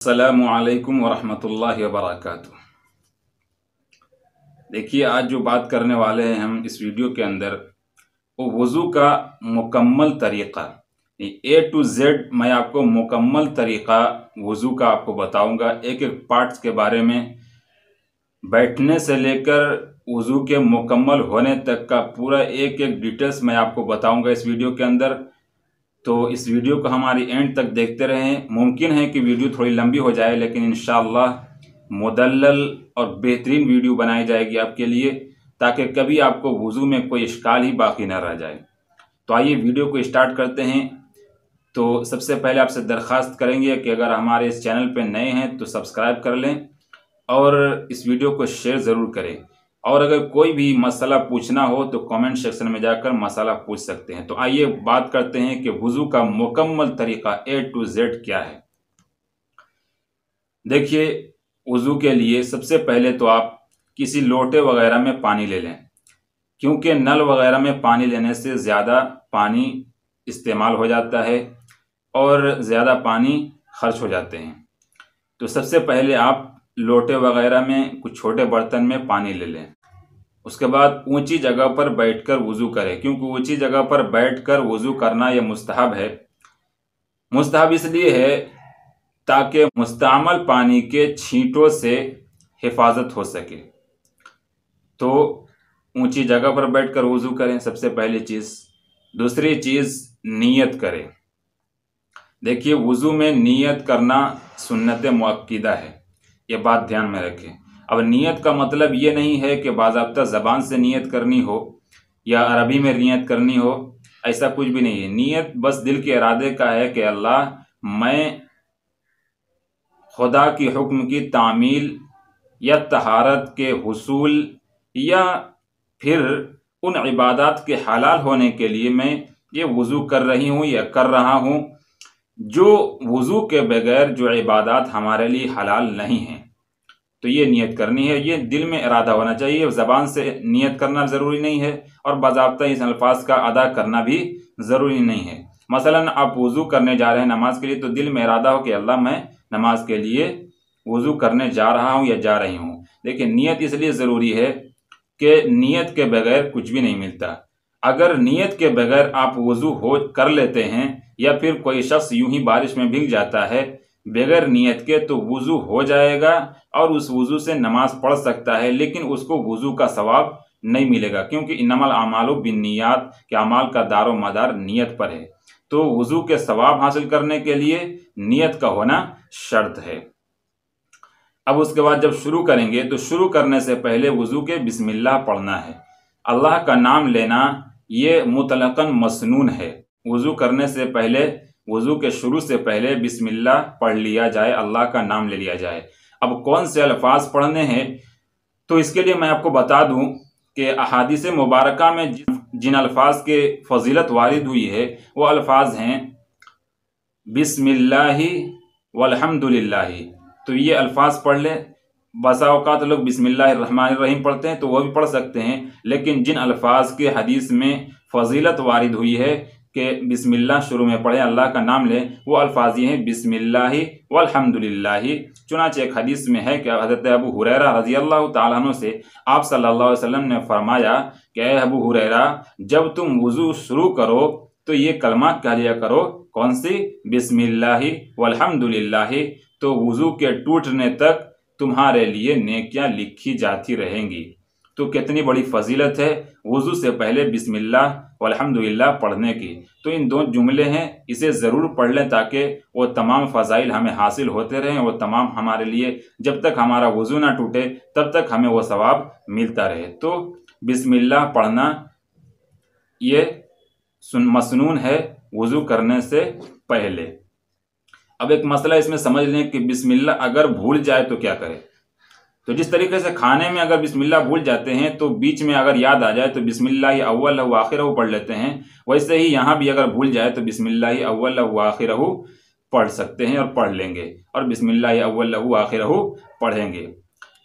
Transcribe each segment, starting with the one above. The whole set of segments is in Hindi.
अस्सलामुअलैकुम वरहमतुल्लाहि वबरकातुह। देखिए, आज जो बात करने वाले हैं हम इस वीडियो के अंदर, वो वज़ू का मुकम्मल तरीक़ा, ए टू जेड मैं आपको मुकम्मल तरीक़ा वज़ू का आपको बताऊंगा। एक एक पार्ट्स के बारे में, बैठने से लेकर वज़ू के मुकम्मल होने तक का पूरा एक एक डिटेल्स मैं आपको बताऊंगा इस वीडियो के अंदर। तो इस वीडियो को हमारी एंड तक देखते रहें। मुमकिन है कि वीडियो थोड़ी लंबी हो जाए, लेकिन इंशाअल्लाह मुदल्लल और बेहतरीन वीडियो बनाई जाएगी आपके लिए, ताकि कभी आपको वज़ू में कोई इश्काल ही बाकी ना रह जाए। तो आइए वीडियो को स्टार्ट करते हैं। तो सबसे पहले आपसे दरख्वास्त करेंगे कि अगर हमारे इस चैनल पर नए हैं तो सब्सक्राइब कर लें और इस वीडियो को शेयर ज़रूर करें। और अगर कोई भी मसला पूछना हो तो कमेंट सेक्शन में जाकर मसला पूछ सकते हैं। तो आइए बात करते हैं कि वज़ू का मुकम्मल तरीक़ा ए टू जेड क्या है। देखिए, वज़ू के लिए सबसे पहले तो आप किसी लोटे वगैरह में पानी ले लें, क्योंकि नल वगैरह में पानी लेने से ज़्यादा पानी इस्तेमाल हो जाता है और ज़्यादा पानी खर्च हो जाते हैं। तो सबसे पहले आप लोटे वगैरह में, कुछ छोटे बर्तन में पानी ले लें। उसके बाद ऊंची जगह पर बैठकर वज़ू करें, क्योंकि ऊंची जगह पर बैठकर वज़ू करना यह मुस्तहब है। मुस्तहब इसलिए है ताकि मुस्तअमल पानी के छींटों से हिफाजत हो सके। तो ऊंची जगह पर बैठकर वज़ू करें, सबसे पहली चीज़। दूसरी चीज़, नियत करें। देखिए, वज़ू में नियत करना सुन्नत मुअक्किदा है, ये बात ध्यान में रखें। अब नियत का मतलब ये नहीं है कि बाज़ाब्ता ज़बान से नियत करनी हो या अरबी में नियत करनी हो, ऐसा कुछ भी नहीं है। नियत बस दिल के इरादे का है कि अल्लाह, मैं खुदा की हुक्म की तामील या तहारत के हुसूल या फिर उन इबादत के हलाल होने के लिए मैं ये वज़ू कर रही हूँ या कर रहा हूँ, जो वज़ू के बगैर जो इबादत हमारे लिए हलाल नहीं हैं। तो ये नियत करनी है, ये दिल में इरादा होना चाहिए। ज़बान से नियत करना ज़रूरी नहीं है और बाज़ाब्ता इस अल्फाज का अदा करना भी ज़रूरी नहीं है। मसलन आप वज़ू करने जा रहे हैं नमाज के लिए, तो दिल में इरादा हो कि अल्लाह, मैं नमाज के लिए वज़ू करने जा रहा हूँ या जा रही हूँ। लेकिन नियत इसलिए ज़रूरी है कि नियत के बगैर कुछ भी नहीं मिलता। अगर नियत के बगैर आप वज़ू हो कर लेते हैं, या फिर कोई शख्स यूं ही बारिश में भीग जाता है बगैर नियत के, तो वज़ू हो जाएगा और उस वज़ू से नमाज पढ़ सकता है, लेकिन उसको वज़ू का सवाब नहीं मिलेगा, क्योंकि इन्नमल आमालु बिन्नियात के अमाल का दारो मदार नियत पर है। तो वज़ू के सवाब हासिल करने के लिए नियत का होना शर्त है। अब उसके बाद जब शुरू करेंगे, तो शुरू करने से पहले वज़ू के बिस्मिल्लाह पढ़ना है। अल्लाह का नाम लेना ये मुतलकन मसनून है। वज़ू करने से पहले, वज़ू के शुरू से पहले बिस्मिल्लाह पढ़ लिया जाए, अल्लाह का नाम ले लिया जाए। अब कौन से अल्फाज पढ़ने हैं, तो इसके लिए मैं आपको बता दूं कि अहादीस मुबारका में जिन अल्फाज के फजीलत वारिद हुई है, वो अल्फाज हैं बिस्मिल्लाहि वल्हम्दुलिल्लाहि। तो ये अल्फाज पढ़ लें। बसा औकात लोग बिस्मिल्लाहिर्रहमानिर्रहीम पढ़ते हैं, तो वह भी पढ़ सकते हैं, लेकिन जिन अल्फाज के हदीस में फजीलत वारिद हुई है कि बिस्मिल्लाह शुरू में पढ़ें, अल्लाह का नाम लें, वो अल्फाज ये हैं बिस्मिल्लाहि वल्हम्दुलिल्लाहि। चुनांचे एक हदीस में है कि हज़रत अबू हुरैरा रज़ी अल्लाह तआला अन्हु से आप सल्लल्लाहु अलैहि वसल्लम ने फरमाया कि ए अबू हुरैरा, जब तुम वज़ू शुरू करो तो ये कलमा कह लिया करो। कौन सी? बिस्मिल्लाहि वल्हम्दुलिल्लाहि। तो वज़ू के टूटने तक तुम्हारे लिए नेकियां लिखी जाती रहेंगी। तो कितनी बड़ी फजीलत है वज़ू से पहले बिस्मिल्लाह वल्हम्दुलिल्लाह पढ़ने की। तो इन दो जुमले हैं, इसे ज़रूर पढ़ लें ताकि वो तमाम फ़ज़ाइल हमें हासिल होते रहें, वो तमाम हमारे लिए, जब तक हमारा वज़ू ना टूटे तब तक हमें वो सवाब मिलता रहे। तो बिस्मिल्लाह पढ़ना ये मसनून है वज़ू करने से पहले। अब एक मसला इसमें समझ लें कि बिस्मिल्लाह अगर भूल जाए तो क्या करें। तो जिस तरीके से खाने में अगर बिस्मिल्लाह भूल जाते हैं तो बीच में अगर याद आ जाए तो बिस्मिल्लाह अव्वल व आखिरहू पढ़ लेते हैं, वैसे ही यहाँ भी अगर भूल जाए तो बिस्मिल्लाह अव्वल व आखिरहू पढ़ सकते हैं और पढ़ लेंगे, और बिस्मिल्लाह अव्वल व आखिरहू पढ़ेंगे।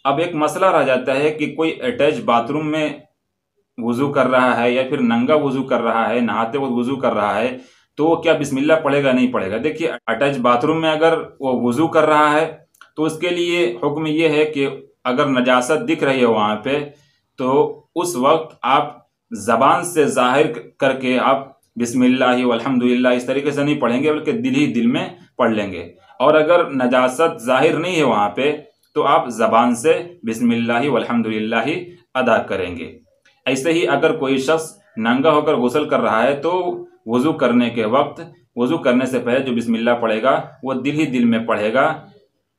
अब एक मसला रह जाता है कि कोई अटैच बाथरूम में वज़ू कर रहा है या फिर नंगा वज़ू कर रहा है, नहाते वक्त वज़ू कर रहा है, तो वो क्या बिस्मिल्लाह पढ़ेगा? नहीं पढ़ेगा। देखिए, अटैच बाथरूम में अगर वो वुजू कर रहा है तो उसके लिए हुक्म ये है कि अगर नजासत दिख रही है वहां पे, तो उस वक्त आप जबान से जाहिर करके आप बिस्मिल्लाह वल्हम्दुलिल्लाह इस तरीके से नहीं पढ़ेंगे, बल्कि दिल ही दिल में पढ़ लेंगे। और अगर नजासत जाहिर नहीं है वहां पे, तो आप जबान से बिस्मिल्लाह वल्हम्दुलिल्लाह अदा करेंगे। ऐसे ही अगर कोई शख्स नंगा होकर गुस्ल कर रहा है तो वुजू करने के वक्त, वुजू करने से पहले जो बिस्मिल्लाह पढ़ेगा वो दिल ही दिल में पढ़ेगा,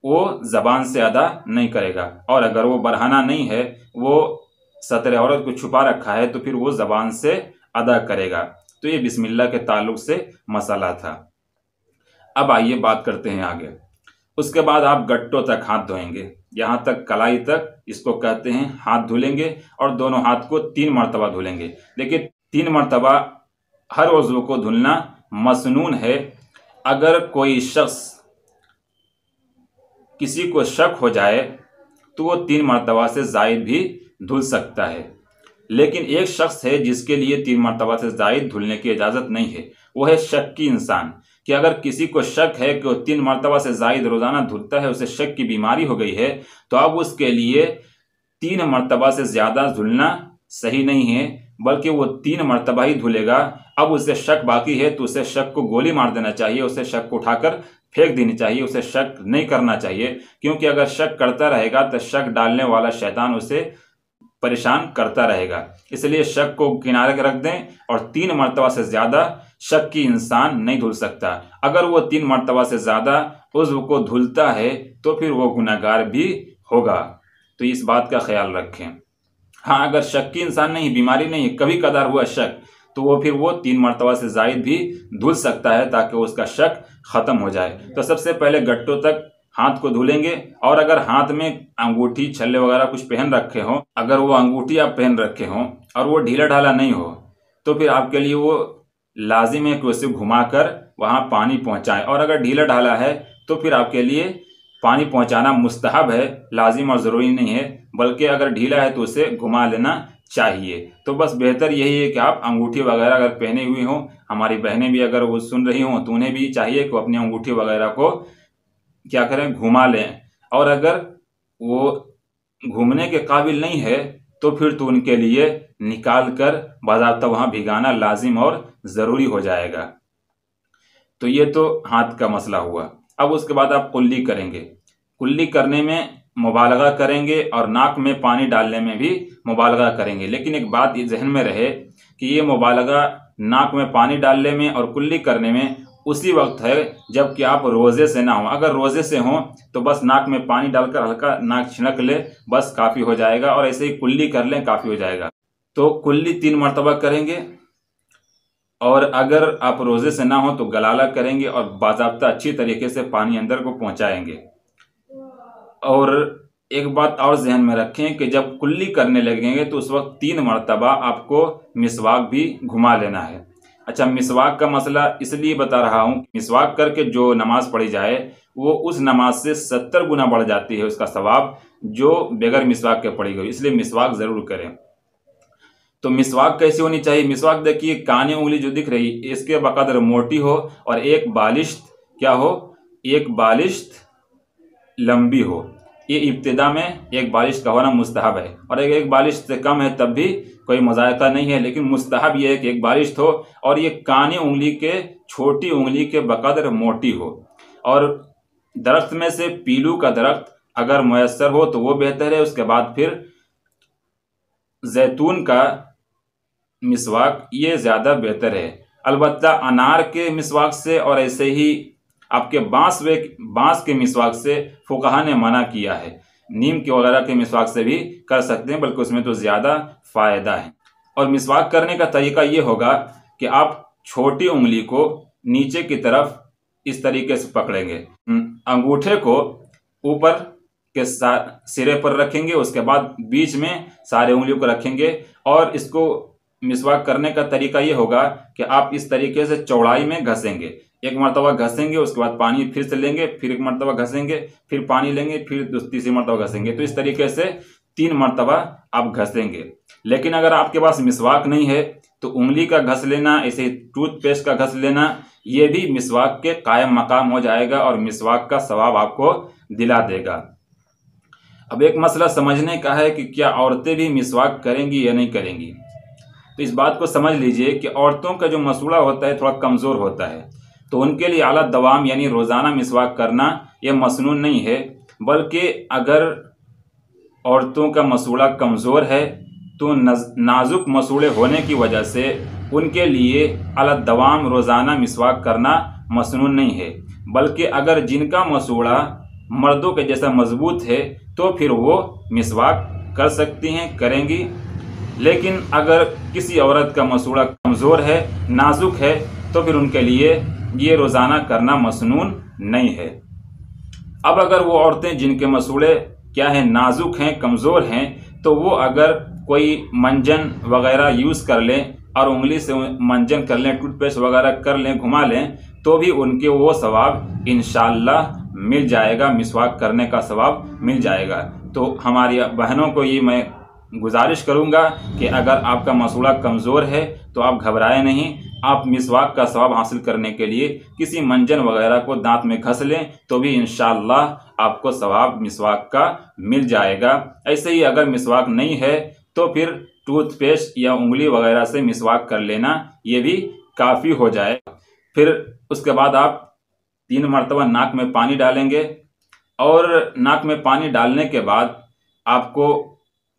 वो जबान से अदा नहीं करेगा। और अगर वो बरहाना नहीं है, वो सतर औरत को छुपा रखा है, तो फिर वो जबान से अदा करेगा। तो ये बिस्मिल्लाह के ताल्लुक से मसला था। अब आइए बात करते हैं आगे। उसके बाद आप गट्टों तक हाथ धोएंगे, यहाँ तक कलाई तक, इसको कहते हैं हाथ धुलेंगे, और दोनों हाथ को 3 मरतबा धुलेंगे। देखिए, 3 मरतबा हर उज़्व को धुलना मसनून है। अगर कोई शख्स, किसी को शक हो जाए तो वो 3 मरतबा से ज़ायद भी धुल सकता है। लेकिन एक शख्स है जिसके लिए 3 मरतबा से ज़ायद धुलने की इजाज़त नहीं है, वो है शक्की इंसान। कि अगर किसी को शक है कि वो 3 मरतबा से ज़ायद रोज़ाना धुलता है, उसे शक की बीमारी हो गई है, तो अब उसके लिए 3 मरतबा से ज़्यादा धुलना सही नहीं है, बल्कि वो 3 मरतबा ही धुलेगा। अब उसे शक बाकी है तो उसे शक को गोली मार देना चाहिए, उसे शक को उठाकर फेंक देनी चाहिए, उसे शक नहीं करना चाहिए। क्योंकि अगर शक करता रहेगा तो शक डालने वाला शैतान उसे परेशान करता रहेगा। इसलिए शक को किनारे रख दें, और 3 मरतबा से ज़्यादा शक की इंसान नहीं धुल सकता। अगर वो 3 मरतबा से ज़्यादा उज़्व को धुलता है तो फिर वो गुनहगार भी होगा। तो इस बात का ख्याल रखें। हाँ, अगर शक की इंसान नहीं, बीमारी नहीं, कभी कदार हुआ शक, तो वो फिर वो 3 मरतबा से ज़ायद भी धुल सकता है, ताकि उसका शक ख़त्म हो जाए। तो सबसे पहले गट्टों तक हाथ को धुलेंगे। और अगर हाथ में अंगूठी, छल्ले वगैरह कुछ पहन रखे हों, अगर वो अंगूठी आप पहन रखे हों और वो ढीला ढाला नहीं हो, तो फिर आपके लिए वो लाजिम है कि उसे घुमाकर वहाँ पानी पहुँचाएं। और अगर ढीला ढाला है तो फिर आपके लिए पानी पहुँचाना मुस्तहब है, लाजिम और ज़रूरी नहीं है। बल्कि अगर ढीला है तो उसे घुमा लेना चाहिए। तो बस बेहतर यही है कि आप अंगूठी वगैरह अगर पहने हुई हों, हमारी बहनें भी अगर वो सुन रही हों तो उन्हें भी चाहिए कि अपनी अंगूठी वगैरह को क्या करें, घुमा लें। और अगर वो घूमने के काबिल नहीं है तो फिर तो उनके लिए निकाल कर बाज़ाब्ता वहाँ भिगाना लाजिम और ज़रूरी हो जाएगा। तो ये तो हाथ का मसला हुआ। अब उसके बाद आप कुल्ली करेंगे। कुल्ली करने में मुबालगा करेंगे और नाक में पानी डालने में भी मुबालगा करेंगे। लेकिन एक बात जहन में रहे कि ये मुबालगा नाक में पानी डालने में और कुल्ली करने में उसी वक्त है जबकि आप रोज़े से ना हो। अगर रोज़े से हों तो बस नाक में पानी डालकर हल्का नाक छिड़क ले, बस काफ़ी हो जाएगा। और ऐसे ही कुल्ली कर लें, काफ़ी हो जाएगा। तो कुल्ली 3 मरतबा करेंगे। और अगर आप रोज़े से ना हो तो गलाला करेंगे और बाज़ाब्ता अच्छी तरीके से पानी अंदर को पहुंचाएंगे। और एक बात और जहन में रखें कि जब कुल्ली करने लगेंगे तो उस वक्त 3 मरतबा आपको मिसवाक भी घुमा लेना है। अच्छा, मिसवाक का मसला इसलिए बता रहा हूँ, मिसवाक करके जो नमाज पढ़ी जाए वो उस नमाज से 70 गुना बढ़ जाती है उसका सवाब, जो बगैर मिसवाक के पढ़ी गई। इसलिए मिसवाक ज़रूर करें। तो मिसवाक कैसी होनी चाहिए? मिसवाक देखिए, कानी उंगली जो दिख रही इसके बकदर मोटी हो और एक बालिश्त क्या हो, एक बालिश्त लंबी हो। ये इब्तिदा में एक बालिश का होना मुस्तहब है, और एक बालिश से कम है तब भी कोई मज़ायका नहीं है। लेकिन मुस्तहब ये है कि एक बालिश हो और ये कानी उंगली के, छोटी उंगली के बकदर मोटी हो। और दरख्त में से पीलू का दरख्त अगर मुयस्सर हो तो वो बेहतर है। उसके बाद फिर जैतून का मिसवाक ये ज़्यादा बेहतर है। अलबत्ता अनार के मिसवाक से और ऐसे ही आपके बांस के मिसवाक से फुकहा ने मना किया है। नीम के वगैरह के मिसवाक से भी कर सकते हैं, बल्कि उसमें तो ज़्यादा फ़ायदा है। और मिसवाक करने का तरीका ये होगा कि आप छोटी उंगली को नीचे की तरफ इस तरीके से पकड़ेंगे, अंगूठे को ऊपर के सिरे पर रखेंगे, उसके बाद बीच में सारे उंगलियों को रखेंगे। और इसको मिसवाक करने का तरीका ये होगा कि आप इस तरीके से चौड़ाई में घसेंगे। एक मरतबा घसेंगे, उसके बाद पानी फिर से लेंगे, फिर एक मरतबा घसेंगे, फिर पानी लेंगे, फिर तीसरी मरतबा घसेंगे। तो इस तरीके से 3 मरतबा आप घसेंगे। लेकिन अगर आपके पास मिसवाक नहीं है तो उंगली का घस लेना, ऐसे ही टूथपेस्ट का घस लेना, ये भी मिसवाक के कायम मकाम हो जाएगा और मिसवाक का सवाब आपको दिला देगा। अब एक मसला समझने का है कि क्या औरतें भी मिसवाक करेंगी या नहीं करेंगी। तो इस बात को समझ लीजिए कि औरतों का जो मसूड़ा होता है थोड़ा कमज़ोर होता है, तो उनके लिए आला दवाम यानी रोज़ाना मिसवाक करना यह मसनून नहीं है। बल्कि अगर औरतों का मसूड़ा कमज़ोर है तो नाजुक मसूड़े होने की वजह से उनके लिए आला दवाम रोज़ाना मिसवाक करना मसनून नहीं है। बल्कि अगर जिनका मसूड़ा मर्दों के जैसा मजबूत है तो फिर वो मिसवाक कर सकती हैं, करेंगी। लेकिन अगर किसी औरत का मसूड़ा कमज़ोर है, नाजुक है, तो फिर उनके लिए ये रोज़ाना करना मसनून नहीं है। अब अगर वो औरतें जिनके मसूड़े क्या है, नाजुक हैं, कमज़ोर हैं, तो वो अगर कोई मंजन वगैरह यूज़ कर लें और उंगली से मंजन कर लें, टूथपेस्ट वगैरह कर लें, घुमा लें, तो भी उनके वो सवाब इंशाअल्लाह मिल जाएगा, मिसवाक करने का सवाब मिल जाएगा। तो हमारी बहनों को ये मैं गुजारिश करूंगा कि अगर आपका मसूड़ा कमज़ोर है तो आप घबराएं नहीं। आप मिसवाक का सवाब हासिल करने के लिए किसी मंजन वगैरह को दांत में घस लें तो भी इंशाअल्लाह आपको सवाब मिसवाक का मिल जाएगा। ऐसे ही अगर मिसवाक नहीं है तो फिर टूथपेस्ट या उंगली वगैरह से मिसवाक कर लेना, ये भी काफ़ी हो जाएगा। फिर उसके बाद आप 3 मरतबा नाक में पानी डालेंगे और नाक में पानी डालने के बाद आपको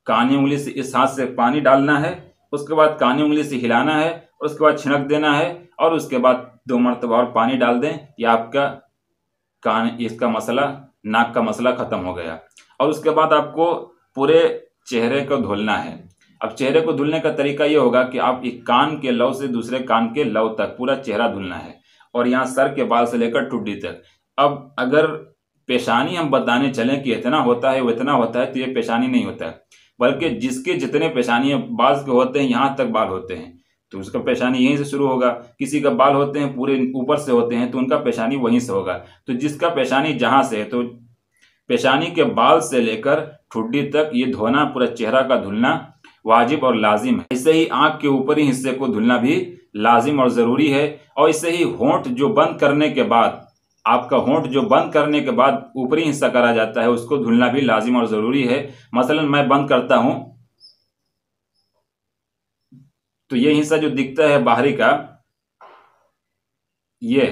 कानी उंगली से इस हाथ से पानी डालना है, उसके बाद कानी उंगली से हिलाना है, उसके बाद छिड़क देना है और उसके बाद 2 मरतबा और पानी डाल दें। या आपका इसका मसला, नाक का मसला ख़त्म हो गया। और उसके बाद आपको पूरे चेहरे को धुलना है। अब चेहरे को धुलने का तरीका ये होगा कि आप एक कान के लौ से दूसरे कान के लौ तक पूरा चेहरा धुलना है और यहाँ सर के बाल से लेकर ठुड्डी तक। अब अगर पेशानी हम बताने चलें कि इतना होता है वो इतना होता है, तो ये पेशानी नहीं होता है, बल्कि जिसके जितने पेशानी बाल के होते हैं यहाँ तक बाल होते हैं तो उसका पेशानी यहीं से शुरू होगा। किसी का बाल होते हैं पूरे ऊपर से होते हैं तो उनका पेशानी वहीं से होगा। तो जिसका पेशानी जहाँ से है तो पेशानी के बाल से लेकर ठुड्डी तक ये धोना, पूरा चेहरा का धुलना वाजिब और लाजिम है। ऐसे ही आँख के ऊपरी हिस्से को धुलना भी लाजिम और ज़रूरी है। और ऐसे ही होंठ जो बंद करने के बाद, आपका होंठ जो बंद करने के बाद ऊपरी हिस्सा करा जाता है उसको धुलना भी लाजिम और ज़रूरी है। मसलन मैं बंद करता हूँ तो ये हिस्सा जो दिखता है बाहरी का, ये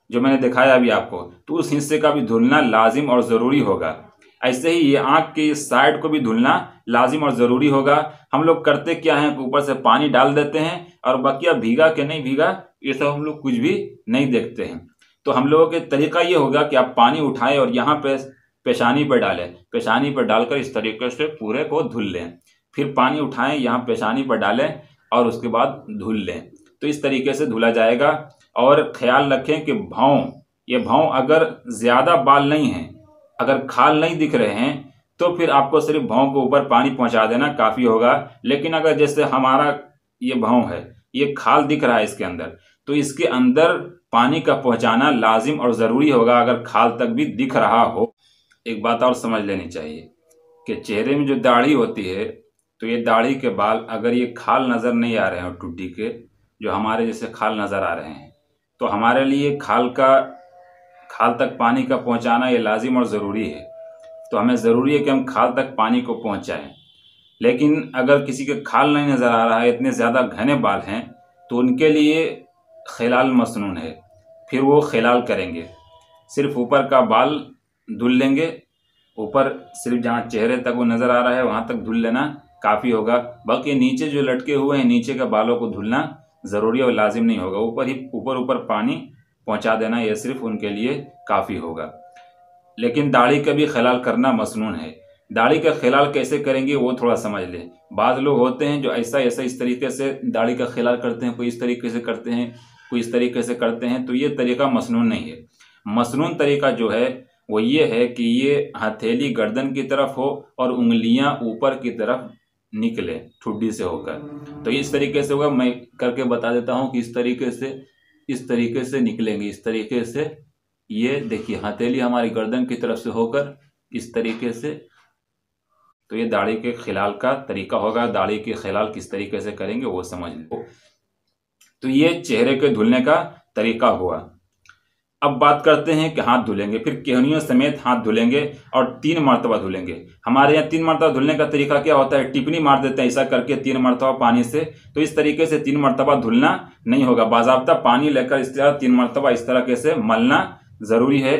जो मैंने दिखाया अभी आपको, तो उस हिस्से का भी धुलना लाजिम और ज़रूरी होगा। ऐसे ही ये आँख के साइड को भी धुलना लाजिम और ज़रूरी होगा। हम लोग करते क्या है, ऊपर से पानी डाल देते हैं और बकिया भीगा कि नहीं भीगा ये सब हम लोग कुछ भी नहीं देखते हैं। तो हम लोगों के तरीका ये होगा कि आप पानी उठाएं और यहाँ पे पेशानी पर डालें, पेशानी पर डालकर इस तरीके से पूरे को धुल लें। फिर पानी उठाएं, यहाँ पेशानी पर डालें और उसके बाद धुल लें। तो इस तरीके से धुला जाएगा। और ख्याल रखें कि ये भाव अगर ज़्यादा बाल नहीं हैं, अगर खाल नहीं दिख रहे हैं तो फिर आपको सिर्फ भाव के ऊपर पानी पहुंचा देना काफ़ी होगा। लेकिन अगर जैसे हमारा ये भाव है, ये खाल दिख रहा है इसके अंदर, तो इसके अंदर पानी का पहुंचाना लाजिम और ज़रूरी होगा अगर खाल तक भी दिख रहा हो। एक बात और समझ लेनी चाहिए कि चेहरे में जो दाढ़ी होती है, तो ये दाढ़ी के बाल अगर ये खाल नज़र नहीं आ रहे हैं, टुड्डी के जो हमारे जैसे खाल नज़र आ रहे हैं, तो हमारे लिए खाल तक पानी का पहुंचाना ये लाजिम और ज़रूरी है। तो हमें ज़रूरी है कि हम खाल तक पानी को पहुंचाएं। लेकिन अगर किसी के खाल नहीं नज़र आ रहा है, इतने ज़्यादा घने बाल हैं, तो उनके लिए खिलाल मसनून है। फिर वो खिलाल करेंगे, सिर्फ ऊपर का बाल धुल लेंगे, ऊपर सिर्फ जहाँ चेहरे तक वो नज़र आ रहा है वहाँ तक धुल लेना काफ़ी होगा। बाकी नीचे जो लटके हुए हैं, नीचे के बालों को धुलना ज़रूरी और लाजिम नहीं होगा। ऊपर पानी पहुँचा देना ये सिर्फ उनके लिए काफ़ी होगा। लेकिन दाढ़ी का भी खिलाल करना मसनून है। दाढ़ी का खिलाल कैसे करेंगे वो थोड़ा समझ लें। बाज़ लोग होते हैं जो ऐसा इस तरीके से दाढ़ी का खिलाल करते हैं, कोई इस तरीके से करते हैं, कोई इस तरीके से करते हैं, तो ये तरीका मसनून नहीं है। मसनून तरीका जो है वो ये है कि ये हथेली गर्दन की तरफ हो और उंगलियां ऊपर की तरफ निकले ठुड्डी से होकर। तो इस तरीके से होगा, मैं करके बता देता हूँ कि इस तरीके से निकलेंगे। इस तरीके से ये देखिए, हथेली हमारी गर्दन की तरफ से होकर इस तरीके से, तो ये दाढ़ी के खिलाल का तरीका होगा। दाढ़ी के खिलाल किस तरीके से करेंगे वो समझ लो। तो ये चेहरे के धुलने का तरीका हुआ। अब बात करते हैं कि हाथ धुलेंगे, फिर केहनियों समेत हाथ धुलेंगे और 3 मरतबा धुलेंगे। हमारे यहाँ 3 मरतबा धुलने का तरीका क्या होता है, टिप्पणी मार देते हैं ऐसा करके 3 मरतबा पानी से। तो इस तरीके से 3 मरतबा धुलना नहीं होगा, बाज़ाब्ता पानी लेकर इस तरह 3 मरतबा इस तरीके से मलना ज़रूरी है,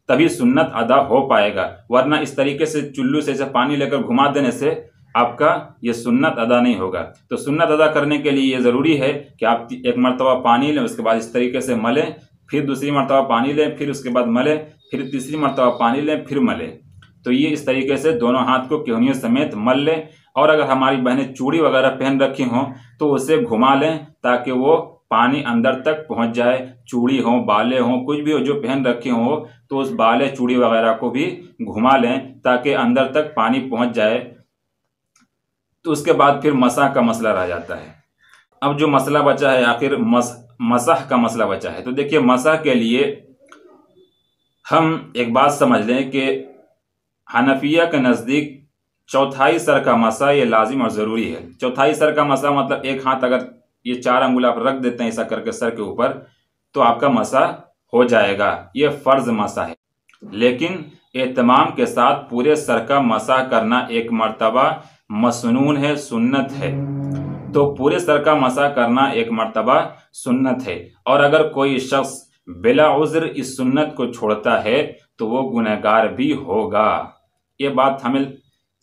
तभी सुन्नत अदा हो पाएगा। वरना इस तरीके से चुल्लू से पानी लेकर घुमा देने से आपका ये सुन्नत अदा नहीं होगा। तो सुन्नत अदा करने के लिए ये ज़रूरी है कि आप 1 मरतबा पानी लें, उसके बाद इस तरीके से मलें, फिर दूसरी मरतबा पानी लें, फिर उसके बाद मलें, फिर तीसरी मरतबा पानी लें, फिर मलें। तो ये इस तरीके से दोनों हाथ को केहनियों समेत मल लें। और अगर हमारी बहनें चूड़ी वगैरह पहन रखी हों तो उसे घुमा लें ताकि वो पानी अंदर तक पहुंच जाए। चूड़ी हो, बाले हों, कुछ भी हो जो पहन रखी हो, तो उस बाले चूड़ी वगैरह को भी घुमा लें ताकि अंदर तक पानी पहुंच जाए। तो उसके बाद फिर मसाह का मसला रह जाता है। अब जो मसला बचा है आखिर मसाह का मसला बचा है। तो देखिए, मसाह के लिए हम एक बात समझ लें कि हनफिया के नज़दीक चौथाई सर का मसा ये लाजिम और ज़रूरी है। चौथाई सर का मसा मतलब एक हाथ अगर ये 4 अंगुल आप रख देते हैं ऐसा करके सर के ऊपर, तो आपका मसा हो जाएगा। ये फ़र्ज मसा है। लेकिन एहतमाम के साथ पूरे सर का मसा करना एक मर्तबा मसनून है, सुन्नत है। तो पूरे सर का मसा करना एक मर्तबा सुन्नत है। और अगर कोई शख्स बिला उज़्र इस सुन्नत को छोड़ता है तो वो गुनहगार भी होगा। ये बात हमें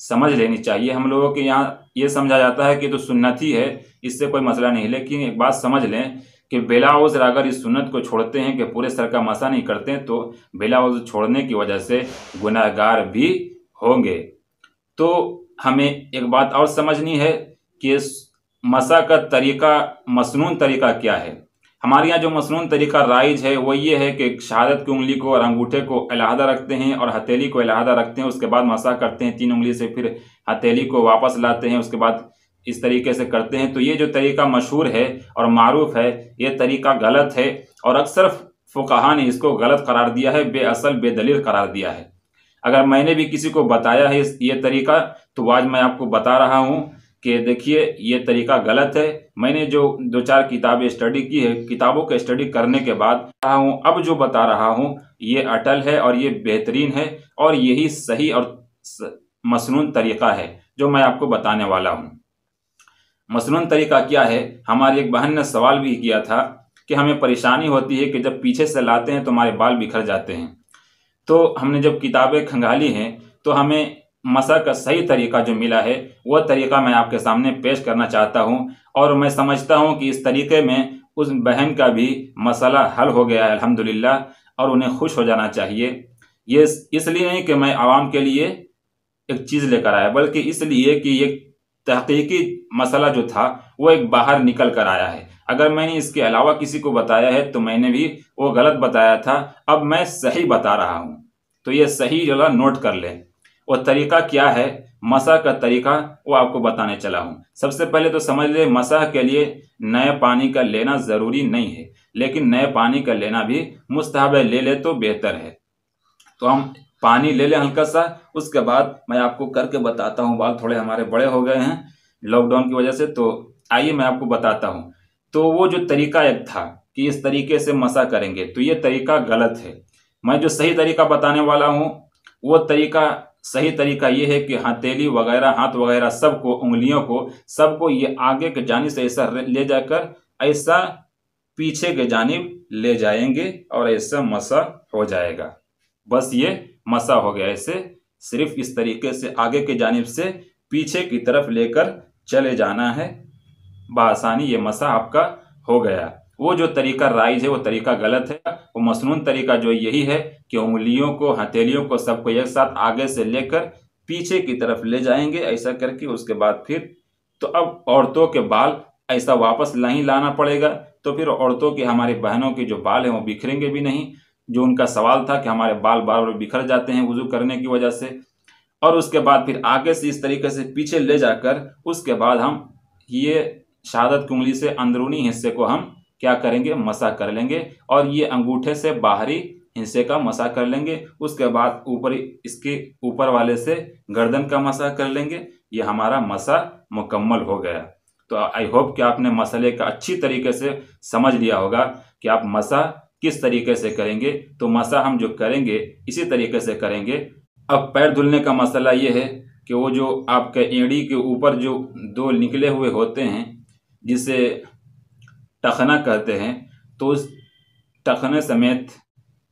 समझ लेनी चाहिए। हम लोगों के यहाँ ये समझा जाता है कि तो सुन्नत ही है, इससे कोई मसला नहीं। लेकिन एक बात समझ लें कि बिला उज़्र अगर इस सुन्नत को छोड़ते हैं कि पूरे सर का मसा नहीं करते हैं, तो बिला उज़्र छोड़ने की वजह से गुनहगार भी होंगे। तो हमें एक बात और समझनी है कि मसा का तरीका, मसनून तरीका क्या है। हमारे यहाँ जो मसनून तरीका राइज है वो ये है कि शहादत की उंगली को और अंगूठे को अलहदा रखते हैं और हथेली को अलहदा रखते हैं, उसके बाद मसा करते हैं 3 उंगली से, फिर हथेली को वापस लाते हैं, उसके बाद इस तरीके से करते हैं। तो ये जो तरीका मशहूर है और मारूफ है, ये तरीका गलत है और अक्सर फुक़हा ने इसको गलत करार दिया है, बेअसल बेदलील करार दिया है। अगर मैंने भी किसी को बताया है ये तरीका, तो आज मैं आपको बता रहा हूँ कि देखिए ये तरीका गलत है। मैंने जो 2-4 किताबें स्टडी की है, किताबों का स्टडी करने के बाद रहा हूँ, अब जो बता रहा हूँ ये अटल है और ये बेहतरीन है और यही सही और मसनून तरीका है जो मैं आपको बताने वाला हूँ। मसनून तरीका क्या है, हमारी एक बहन ने सवाल भी किया था कि हमें परेशानी होती है कि जब पीछे से लाते हैं तो हमारे बाल बिखर जाते हैं। तो हमने जब किताबें खंगाली हैं तो हमें मसा का सही तरीका जो मिला है वह तरीका मैं आपके सामने पेश करना चाहता हूं। और मैं समझता हूं कि इस तरीके में उस बहन का भी मसला हल हो गया है अल्हम्दुलिल्लाह, और उन्हें खुश हो जाना चाहिए। ये इसलिए नहीं कि मैं आवाम के लिए एक चीज़ लेकर आया, बल्कि इसलिए कि ये तहकीकी मसला जो था वो एक बाहर निकल कर आया है। अगर मैंने इसके अलावा किसी को बताया है तो मैंने भी वो गलत बताया था, अब मैं सही बता रहा हूँ। तो ये सही जगह नोट कर लें। वो तरीका क्या है, मसा का तरीका, वो आपको बताने चला हूँ। सबसे पहले तो समझ ले, मसा के लिए नए पानी का लेना ज़रूरी नहीं है, लेकिन नए पानी का लेना भी मुस्तहब है, ले ले तो बेहतर है। तो हम पानी ले लें हल्का सा, उसके बाद मैं आपको करके बताता हूँ। बाल थोड़े हमारे बड़े हो गए हैं लॉकडाउन की वजह से, तो आइए मैं आपको बताता हूँ। तो वो जो तरीका एक था कि इस तरीके से मसा करेंगे, तो ये तरीका गलत है। मैं जो सही तरीका बताने वाला हूँ वो तरीका, सही तरीका ये है कि हथेली वगैरह, हाथ वगैरह सबको, उंगलियों को सबको ये आगे के जानिब से ऐसा ले जाकर ऐसा पीछे के जानिब ले जाएंगे और ऐसा मसा हो जाएगा। बस ये मसा हो गया। ऐसे सिर्फ इस तरीके से आगे के जानिब से पीछे की तरफ लेकर चले जाना है, बआसानी ये मसा आपका हो गया। वो जो तरीका राइज है वो तरीका गलत है। वो मसनून तरीका जो यही है कि उंगलियों को, हथेलियों को सबको एक साथ आगे से लेकर पीछे की तरफ ले जाएंगे ऐसा करके। उसके बाद फिर तो अब औरतों के बाल ऐसा वापस नहीं लाना पड़ेगा, तो फिर औरतों की, हमारी बहनों के जो बाल हैं वो बिखरेंगे भी नहीं। जो उनका सवाल था कि हमारे बाल बार बार बिखर जाते हैं वुज़ू करने की वजह से। और उसके बाद फिर आगे से इस तरीके से पीछे ले जाकर उसके बाद हम ये शहादत की उंगली से अंदरूनी हिस्से को हम क्या करेंगे, मसा कर लेंगे। और ये अंगूठे से बाहरी हिस्से का मसाह कर लेंगे। उसके बाद ऊपर इसके ऊपर वाले से गर्दन का मसाह कर लेंगे। ये हमारा मसाह मुकम्मल हो गया। तो आई होप कि आपने मसले का अच्छी तरीके से समझ लिया होगा कि आप मसाह किस तरीके से करेंगे। तो मसाह हम जो करेंगे इसी तरीके से करेंगे। अब पैर धुलने का मसला ये है कि वो जो आपके एड़ी के ऊपर जो दो निकले हुए होते हैं जिसे टखना कहते हैं, तो उस टखने समेत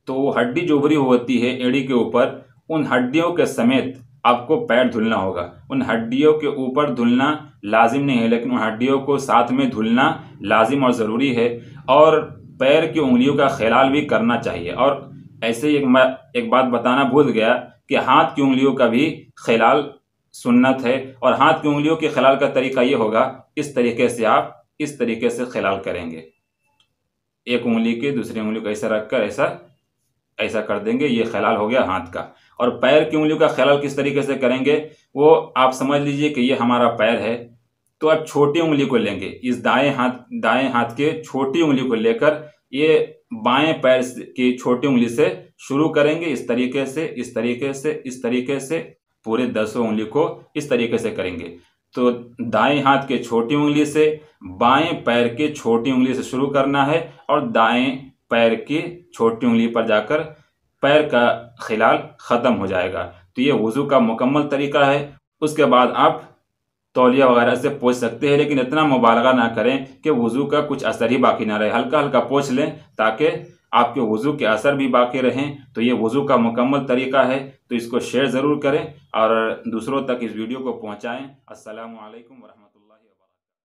तो हड्डी जो उभरी होती है एड़ी के ऊपर, उन हड्डियों के समेत आपको पैर धुलना होगा। उन हड्डियों के ऊपर धुलना लाजिम नहीं है, लेकिन उन हड्डियों को साथ में धुलना लाजिम और ज़रूरी है। और पैर की उंगलियों का ख्याल भी करना चाहिए। और ऐसे ही मैं एक बात बताना भूल गया कि हाथ की उंगलियों का भी ख्याल सुन्नत है। और हाथ की उंगलियों के ख्याल का तरीका ये होगा, इस तरीके से आप इस तरीके से ख्याल करेंगे। एक उंगली के दूसरी उंगली को ऐसा रखकर ऐसा कर देंगे, ये ख्याल हो गया हाथ का। और पैर की उंगलियों का ख्याल किस तरीके से करेंगे वो आप समझ लीजिए कि ये हमारा पैर है। तो आप छोटी उंगली को लेंगे, इस दाएं हाथ के छोटी उंगली को लेकर ये बाएं पैर की छोटी उंगली से शुरू करेंगे। इस तरीके से पूरे 10 उंगली को इस तरीके से करेंगे। तो दाएं हाथ के छोटी उंगली से बाएं पैर के छोटी उंगली से शुरू करना है और दाएं पैर की छोटी उंगली पर जाकर पैर का ख्याल ख़त्म हो जाएगा। तो ये वुज़ू का मुकम्मल तरीका है। उसके बाद आप तौलिया वगैरह से पोंछ सकते हैं, लेकिन इतना मुबालगा ना करें कि वुज़ू का कुछ असर ही बाकी ना रहे। हल्का हल्का पोंछ लें ताकि आपके वुज़ू के असर भी बाकी रहें। तो ये वुज़ू का मुकम्मल तरीका है। तो इसको शेयर ज़रूर करें और दूसरों तक इस वीडियो को पहुँचाएँ। अस्सलामु अलैकुम वरहमतुल्लाह।